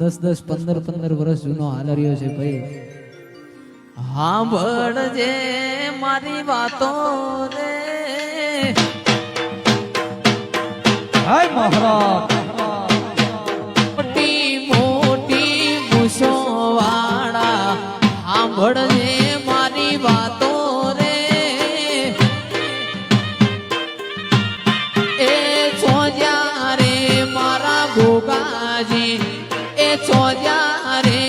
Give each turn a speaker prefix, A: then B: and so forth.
A: 10-10 15 વર્ષ જૂનો હાલ રહ્યો છે ભાઈ.
B: સાંભળજે મારી વાતો રે
C: હાય મહારાજ
B: મોટી મોટી મૂછો વાળા સાંભળજે મારી વાતો રે એ છોજ્યા રે મારા ગોગાજી એ છોજ્યા રે